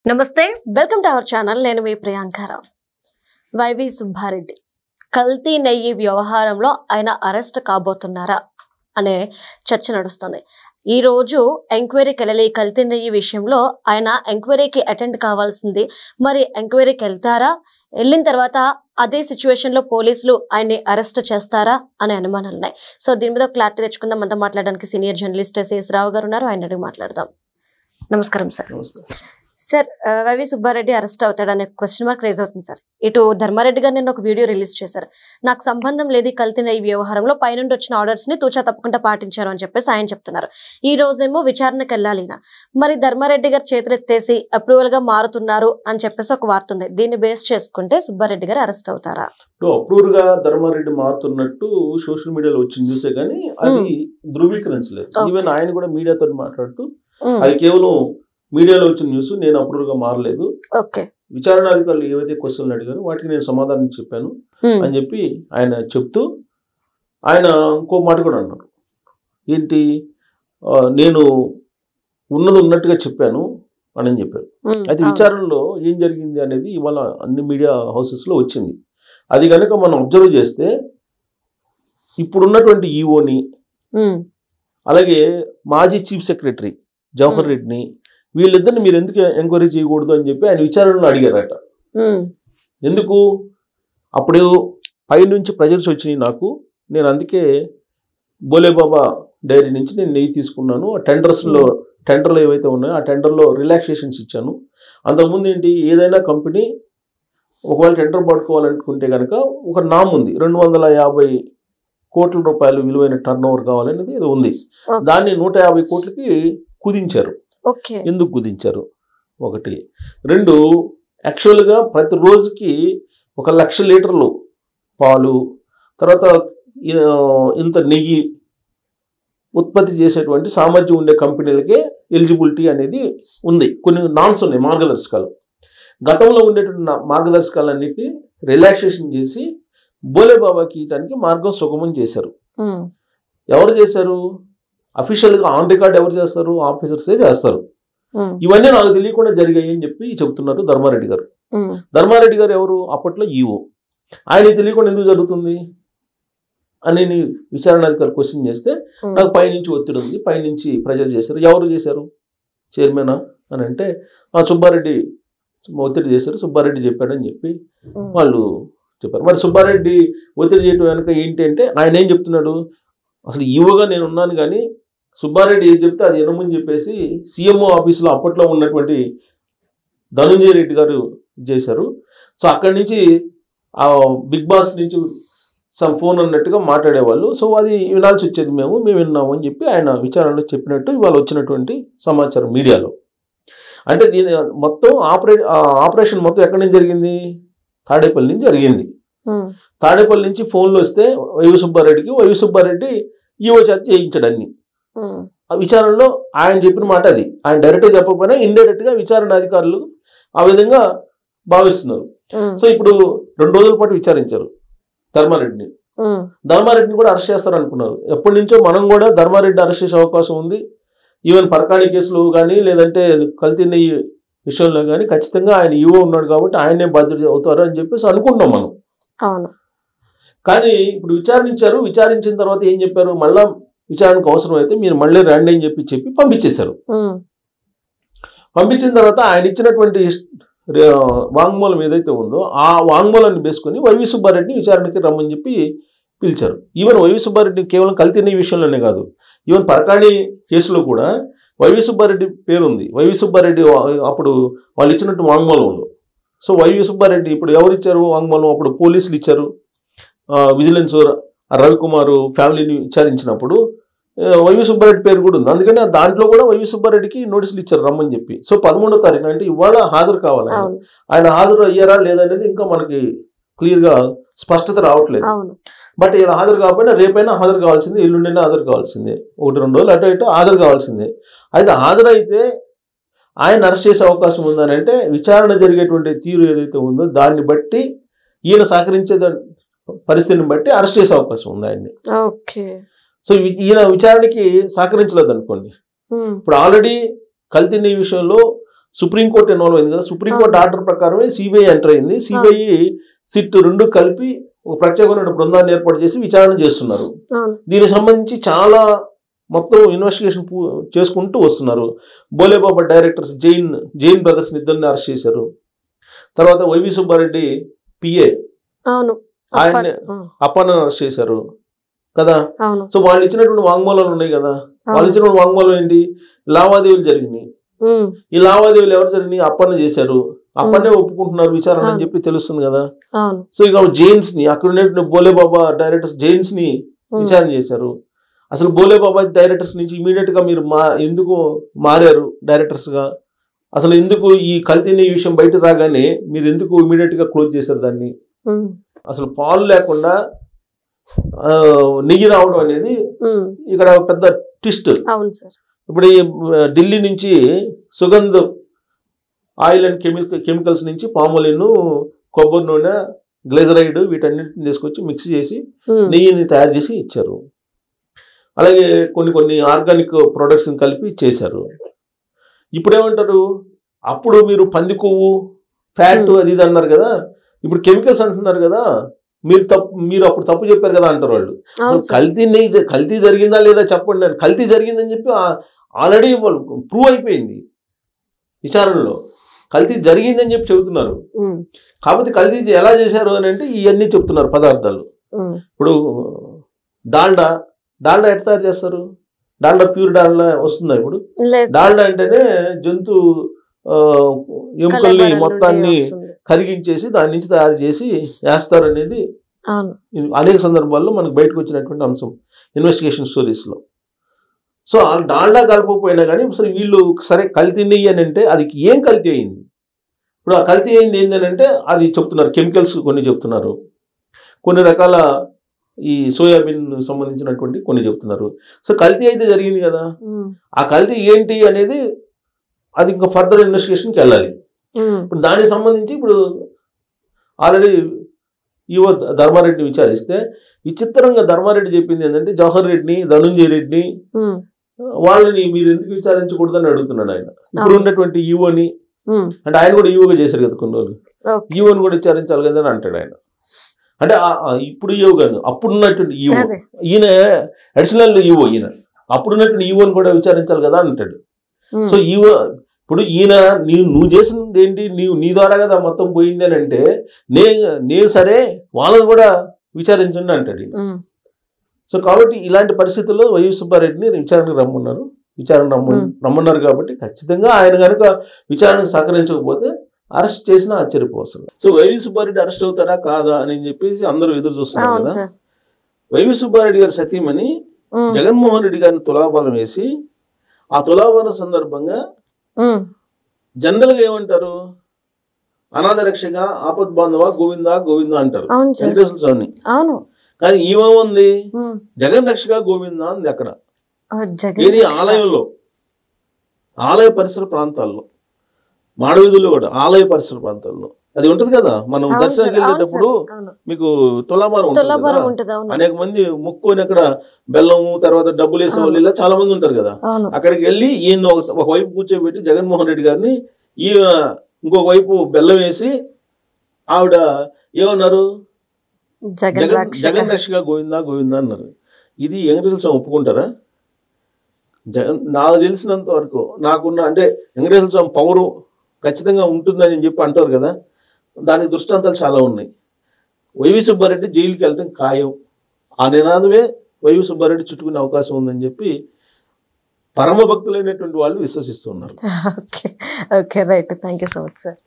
నమస్తే welcome to our channel నేను మీ Priyanka Rao YV Subbareddy కల్తీ నెయ్యి వ్యవహారంలో ఆయన అరెస్ట్ కాబోతున్నారా అనే చర్చ నడుస్తుంది ఈ రోజు ఎంక్వైరీకి వెళ్ళి కల్తీ నెయ్యి విషయంలో ఆయన ఎంక్వైరీకి అటెండ్ కావాల్సింది మరి ఎంక్వైరీకి వెళ్తారా వెళ్ళిన తర్వాత అదే సిచ్యువేషన్ లో పోలీసులు ఆయన్ని అరెస్ట్ చేస్తారా అనే అనుమానాలు ఉన్నాయి సో దీని మీద క్లారిటీ తెచ్చుకుందాం మనతో మాట్లాడడానికి సీనియర్ జర్నలిస్ట్ ఎస్ రావు గారు ఉన్నారు ఆయన అడిగి మాట్లాడదాం నమస్కారం sir sir YV Subba Reddy arrest అవుతాడనే క్వశ్చన్ మార్క్ రేజ్ అవుతుంది సార్ ఇటు ధర్మారెడ్డి గారు నేను ఒక వీడియో రిలీజ్ చేశారు నాకు సంబంధం లేదు కల్తీ నెయ్యి వ్యవహారంలో పైనుండి వచ్చిన ఆర్డర్స్ ని తూచా తప్పకుండా పాటించారు అని చెప్పేసి ఆయన చెప్తున్నారు ఈ రోజేమో విచారణకు వెళ్ళాలి మరి ధర్మారెడ్డి గారు చేతులెత్తేసి అప్రూవల్ గా మారుతున్నారు అని చెప్పేసి ఒక వార్త ఉంది దీన్ని బేస్ చేసుకుంటే సుబ్బారెడ్డి గారు అరెస్ట్ అవుతారా అప్రూవల్ గా ధర్మారెడ్డి మారుతున్నట్టు సోషల్ మీడియాలో వచ్చింది చూసే గానీ అది ధృవీకరించలేదు ఈవెన్ ఆయన కూడా మీడియాతో మాట్లాడుతూ అది కేవలం మీడియాలో వచ్చిన న్యూస్ నేను అప్రూవల్ గా మారలేదు విచారణ అధికారులు ఏవైతే క్వశ్చన్లు అడిగారో వాటికి నేను సమాధానం చెప్పాను అని చెప్పి ఆయన చెప్తూ ఆయన ఇంకో మాట కూడా అన్నారు ఏంటి నేను ఉన్నట్టుగా చెప్పాను అని చెప్పారు అయితే విచారణలో ఏం జరిగింది అనేది ఇవాళ అన్ని మీడియా హౌసెస్ లో వచ్చింది అది కనుక మనం అబ్జర్వ్ చేస్తే ఇప్పుడున్నటువంటి ఈఓని అలాగే మాజీ చీఫ్ సెక్రటరీ జవహర్ రెడ్డిని వీళ్ళిద్దరిని మీరు ఎందుకు ఎంక్వైరీ చేయకూడదు అని చెప్పి ఆయన విచారణలో అడిగారట ఎందుకు అప్పుడు పైనుంచి ప్రెజర్స్ వచ్చినాయి నాకు నేను అందుకే బోలేబాబా డైరీ నుంచి నేను నెయ్యి తీసుకున్నాను ఆ టెండర్లు ఏవైతే ఉన్నాయో ఆ టెండర్లో రిలాక్సేషన్స్ ఇచ్చాను అంతకుముందు ఏంటి ఏదైనా కంపెనీ ఒకవేళ టెండర్ పట్టుకోవాలనుకుంటే కనుక ఒక నామ్ ఉంది 250 కోట్ల రూపాయలు విలువైన టర్న్ ఓవర్ కావాలనేది ఇది ఉంది దాన్ని 150 కోట్లకి కుదించారు ఎందుకు కుదించారు ఒకటి రెండు యాక్చువల్గా ప్రతి రోజుకి 1,00,000 లీటర్లు పాలు తర్వాత ఇంత నెయ్యి ఉత్పత్తి చేసేటువంటి సామర్థ్యం ఉండే కంపెనీలకే ఎలిజిబిలిటీ అనేది ఉంది కొన్ని నామ్స్ ఉన్నాయి మార్గదర్శకాలు గతంలో ఉండేటువంటి మార్గదర్శకాలన్నిటినీ రిలాక్సేషన్ చేసి బోలేబాబాకి ఇయటానికి మార్గం సుగమం చేశారు ఎవరు చేశారు అఫీషియల్గా ఆన్ రికార్డ్ ఎవరు చేస్తారు ఆఫీసర్సే చేస్తారు ఇవన్నీ నాకు తెలియకుండా జరిగాయి అని చెప్పి చెప్తున్నారు ధర్మారెడ్డి గారు ధర్మారెడ్డి గారు ఎవరు అప్పట్లో ఈఓ ఆయన తెలియకుండా ఎందుకు జరుగుతుంది అని విచారణాధికారి క్వశ్చన్ చేస్తే నాకు పైనుంచి ఒత్తిడి ఉంది పైనుంచి ప్రెజర్ చేశారు ఎవరు చేశారు చైర్మనా అని అంటే సుబ్బారెడ్డి ఒత్తిడి చేశారు సుబ్బారెడ్డి చెప్పాడని చెప్పి వాళ్ళు చెప్పారు మరి సుబ్బారెడ్డి ఒత్తిడి చేయడం వెనుక ఏంటి అంటే ఆయన ఏం చెప్తున్నాడు అసలు ఈవోగా నేను ఉన్నాను కానీ సుబ్బారెడ్డి ఏం చెప్తే అది వినమని చెప్పేసి సీఎంఓ ఆఫీసులో అప్పట్లో ఉన్నటువంటి ధనుంజయ రెడ్డి గారు చేశారు సో అక్కడి నుంచి ఆ బిగ్ బాస్ నుంచి సమ్ ఫోన్ అన్నట్టుగా మాట్లాడేవాళ్ళు సో అది వినాల్సి వచ్చేది మేము విన్నాము అని చెప్పి ఆయన విచారణలో చెప్పినట్టు ఇవాళ వచ్చినటువంటి సమాచారం మీడియాలో అంటే దీని మొత్తం ఆపరేషన్ మొత్తం ఎక్కడి నుంచి జరిగింది తాడేపల్లి నుంచి జరిగింది తాడేపల్లి నుంచి ఫోన్లు వస్తే వైవి సుబ్బారెడ్డి ఈవో చేత చేయించాడు అన్ని ఆ విచారణలో ఆయన చెప్పిన మాట అది ఆయన డైరెక్ట్గా చెప్పకపోయినా ఇండైరెక్ట్ గా విచారణ అధికారులు ఆ విధంగా భావిస్తున్నారు సో ఇప్పుడు 2 రోజుల పాటు విచారించారు ధర్మారెడ్డిని కూడా అరెస్ట్ చేస్తారు అనుకున్నారు ఎప్పటి నుంచో మనం కూడా ధర్మారెడ్డి అరెస్ట్ చేసే అవకాశం ఉంది ఈవెన్ పరకాణి కేసులు కానీ లేదంటే కల్తీ నెయ్యి విషయంలో కానీ ఖచ్చితంగా ఆయన ఈవో ఉన్నాడు కాబట్టి ఆయనే బాధ్యత అవుతారు అని చెప్పేసి అనుకుంటున్నాం మనం కానీ ఇప్పుడు విచారించిన తర్వాత ఏం చెప్పారు మళ్ళా విచారణకు అవసరం అయితే మీరు మళ్ళీ రండి అని చెప్పి పంపించేశారు పంపించిన తర్వాత ఆయన ఇచ్చినటువంటి వాంగ్మూలం ఏదైతే ఉందో ఆ వాంగ్మూలాన్ని వేసుకొని వైవి సుబ్బారెడ్డిని విచారణకి రమ్మని చెప్పి పిలిచారు ఈవెన్ వైవి సుబ్బారెడ్డి కేవలం కల్తీ నెయ్యి విషయంలోనే కాదు ఈవెన్ పరకాణి కేసులో కూడా వైవి సుబ్బారెడ్డి పేరుంది వైవి సుబ్బారెడ్డి అప్పుడు వాళ్ళు ఇచ్చినట్టు వాంగ్మూలంలో సో వైవి సుబ్బారెడ్డి ఇప్పుడు ఎవరు ఇచ్చారు వాంగ్మూలం అప్పుడు పోలీసులు ఇచ్చారు విజిలెన్స్ రవికుమార్ ఫ్యామిలీని విచారించినప్పుడు వైవి సుబ్బారెడ్డి పేరు కూడా ఉంది అందుకని దాంట్లో కూడా వైవి సుబ్బారెడ్డికి నోటీసులు ఇచ్చారు రమ్మని చెప్పి సో 13వ తారీఖు అంటే ఇవాళ హాజరు కావాలి ఆయన హాజరు అయ్యారా లేదనేది ఇంకా మనకి క్లియర్ గా స్పష్టత రావట్లేదు బట్ ఇలా హాజరు కాకపోయినా రేపైనా హాజరు కావాల్సిందే ఎల్లుండైనా హాజరు కావాల్సిందే 1-2 రోజులు అటు ఇటు హాజరు కావాల్సిందే అయితే హాజరైతే ఆయన అరెస్ట్ చేసే అవకాశం ఉందని అంటే విచారణ జరిగేటువంటి తీరు ఏదైతే ఉందో దాన్ని బట్టి ఈయన సహకరించే పరిస్థితిని బట్టి అరెస్ట్ చేసే అవకాశం ఉంది ఆయన్ని సో ఈయన విచారణకి సహకరించలేదు అనుకోండి ఇప్పుడు ఆల్రెడీ కల్తీ నెయ్యి విషయంలో సుప్రీంకోర్టు ఇన్వాల్వ్ అయింది కదా, సుప్రీంకోర్టు ఆర్డర్ ప్రకారమే సిబిఐ ఎంటర్ అయింది. సిబిఐ సిట్ రెండు కలిపి ఒక ప్రత్యేకమైన బృందాన్ని ఏర్పాటు చేసి విచారణ చేస్తున్నారు. దీనికి సంబంధించి చాలా మొత్తం ఇన్వెస్టిగేషన్ చేసుకుంటూ వస్తున్నారు. బోలేబాబా డైరెక్టర్స్ జైన్ బ్రదర్స్ ఇద్దరిని అరెస్ట్ చేశారు. తర్వాత వైవి సుబ్బారెడ్డి పిఏ ఆయన్ని అప్పన్న అరెస్ట్ చేశారు కదా. సో వాళ్ళు ఇచ్చినటువంటి వాంగ్మూలాలు ఉన్నాయి కదా, వాళ్ళు ఇచ్చినటువంటి వాంగ్మూలం ఏంటి, లావాదేవీలు జరిగినాయి. ఈ లావాదేవీలు ఎవరు జరిగినాయి, అప్పన్న చేశారు, అప్పన్నే ఒప్పుకుంటున్నారు విచారణ అని చెప్పి తెలుస్తుంది కదా. సో ఇక జైన్స్ ని అక్కడ ఉన్నటువంటి బోలేబాబా డైరెక్టర్స్ జైన్స్ ని విచారణ చేశారు. అసలు బోలేబాబా డైరెక్టర్స్ నుంచి ఇమీడియట్ గా మీరు ఎందుకు మారారు డైరెక్టర్స్ గా, అసలు ఎందుకు ఈ కల్తీ నెయ్యి విషయం బయట రాగానే మీరు ఎందుకు ఇమీడియట్ గా క్లోజ్ చేశారు దాన్ని, అసలు పాలు లేకుండా నెయ్యి రావడం అనేది ఇక్కడ పెద్ద ట్విస్ట్. ఇప్పుడు ఈ ఢిల్లీ నుంచి సుగంధ్ ఆయిల్ అండ్ కెమికల్స్ నుంచి పామోలిన్, కొబ్బరి నూనె, గ్లైజరైడ్ వీటన్నిటిని తీసుకొచ్చి మిక్స్ చేసి నెయ్యిని తయారు చేసి ఇచ్చారు. అలాగే కొన్ని ఆర్గానిక్ ప్రొడక్ట్స్ కలిపి చేశారు. ఇప్పుడు ఏమంటారు, అప్పుడు మీరు పంది కొవ్వు ఫ్యాట్ అది ఇది అన్నారు కదా, ఇప్పుడు కెమికల్స్ అంటున్నారు కదా, మీరు అప్పుడు తప్పు చెప్పారు కదా అంటారు వాళ్ళు. కల్తీ జరిగిందా లేదా చెప్పండి అని. కల్తీ జరిగిందని చెప్పి ఆల్రెడీ ప్రూవ్ అయిపోయింది విచారణలో, కల్తీ జరిగిందని చెప్పి చెబుతున్నారు. కాకపోతే కల్తీ ఎలా చేశారు అని అంటే ఇవన్నీ చెప్తున్నారు పదార్థాలు. ఇప్పుడు డాల్డా ఎట్లా తయారు చేస్తారు, డాల్డా ప్యూర్ డాల్డా వస్తుందా ఇప్పుడు? డాల్డా అంటేనే జంతు ఎముకల్ని మొత్తాన్ని కరిగించేసి దాని నుంచి తయారు చేసి వేస్తారు అనేది అనేక సందర్భాల్లో మనకు బయటకు వచ్చినటువంటి అంశం ఇన్వెస్టిగేషన్ స్టోరీస్ లో. సో డాల్డా కలపకపోయినా కానీ అసలు వీళ్ళు సరే కల్తీ నెయ్యి అని అంటే అది ఏం కల్తీ అయింది, ఇప్పుడు ఆ కల్తీ అయింది ఏంటని అంటే అది చెప్తున్నారు, కెమికల్స్ కొన్ని చెప్తున్నారు, కొన్ని రకాల ఈ సోయాబీన్ సంబంధించినటువంటి కొన్ని చెప్తున్నారు. సో కల్తీ అయితే జరిగింది కదా, ఆ కల్తీ ఏంటి అనేది అది ఇంకా ఫర్దర్ ఇన్వెస్టిగేషన్కి వెళ్ళాలి. ఇప్పుడు దానికి సంబంధించి ఇప్పుడు ఆల్రెడీ ఈవో ధర్మారెడ్డిని విచారిస్తే విచిత్రంగా ధర్మారెడ్డి చెప్పింది ఏంటంటే జవహర్ రెడ్డిని, ధనుంజయ రెడ్డిని వాళ్ళని మీరు ఎందుకు విచారించకూడదని అడుగుతున్నాడు ఆయన. ఇప్పుడు ఉన్నటువంటి ఈవోని, అంటే ఆయన కూడా ఈవోగా చేశారు కదా కొన్ని రోజులు, ఈవోని కూడా విచారించాలి కదా అని అంటాడు ఆయన. అంటే ఇప్పుడు ఈవో కాదు, అప్పుడున్నటువంటి ఈవో, ఈయన అడిషనల్ ఈవో, ఈయన అప్పుడున్నటువంటి ఈవోని కూడా విచారించాలి కదా అంటాడు. సో ఈవో ఇప్పుడు ఈయన నువ్వు చేసింది ఏంటి, నీ ద్వారా కదా మొత్తం పోయింది అని అంటే నేను సరే వాళ్ళని కూడా విచారించండి అంటాడు. సో కాబట్టి ఇలాంటి పరిస్థితుల్లో వైవి సుబ్బారెడ్డిని విచారణకు రమ్మన్నారు కాబట్టి ఖచ్చితంగా ఆయన కనుక విచారణకు సహకరించకపోతే అరెస్ట్ చేసినా ఆశ్చర్యపోతుంది. సో వైవి సుబ్బారెడ్డి అరెస్ట్ అవుతారా కాదా అని చెప్పేసి అందరూ ఎదురు చూస్తున్నారు కదా. వైవి సుబ్బారెడ్డి గారి సతీమణి జగన్మోహన్ రెడ్డి గారిని తులాభారం వేసి ఆ తులాభారం సందర్భంగా జనరల్ గా ఏమంటారు, అనాథ రక్షగా ఆపద్ బాంధవ గోవిందా గోవిందా అంటారు వెంకటేశ్వర స్వామిని. కానీ ఏమేముంది, జగన్ రక్షగా గోవిందా ఉంది అక్కడ. ఇది ఆలయంలో, ఆలయ పరిసర ప్రాంతాల్లో, మాడవీధుల్లో కూడా ఆలయ పరిసర ప్రాంతాల్లో అది ఉంటది కదా. మనం దర్శనానికి వెళ్ళేటప్పుడు మీకు తులాభారం ఉంటుంది, అనేక మంది ముక్కుని అక్కడ బెల్లము తర్వాత డబ్బులు వేసే వాళ్ళు ఇలా చాలా మంది ఉంటారు కదా. అక్కడికి వెళ్ళి ఈయన ఒకవైపు కూర్చోబెట్టి జగన్మోహన్ రెడ్డి గారిని ఇంకొక వైపు బెల్లం వేసి ఆవిడ ఏమన్నారు, జగన్ రక్షగా గోవిందా గోవిందా అన్నారు. ఇది వెంకటేశ్వర స్వామి ఒప్పుకుంటారా? నాకు తెలిసినంత వరకు నాకున్న అంటే వెంకటేశ్వర స్వామి పవరు ఖచ్చితంగా ఉంటుందని చెప్పి అంటారు కదా, దానికి దృష్టాంతాలు చాలా ఉన్నాయి. వైవి సుబ్బారెడ్డి జైలుకి వెళ్ళటం ఖాయం, ఆ నినాదమే వైవి సుబ్బారెడ్డి చుట్టుకునే అవకాశం ఉందని చెప్పి పరమ భక్తులైనటువంటి వాళ్ళు విశ్వసిస్తున్నారు. Okay right, thank you so much sir.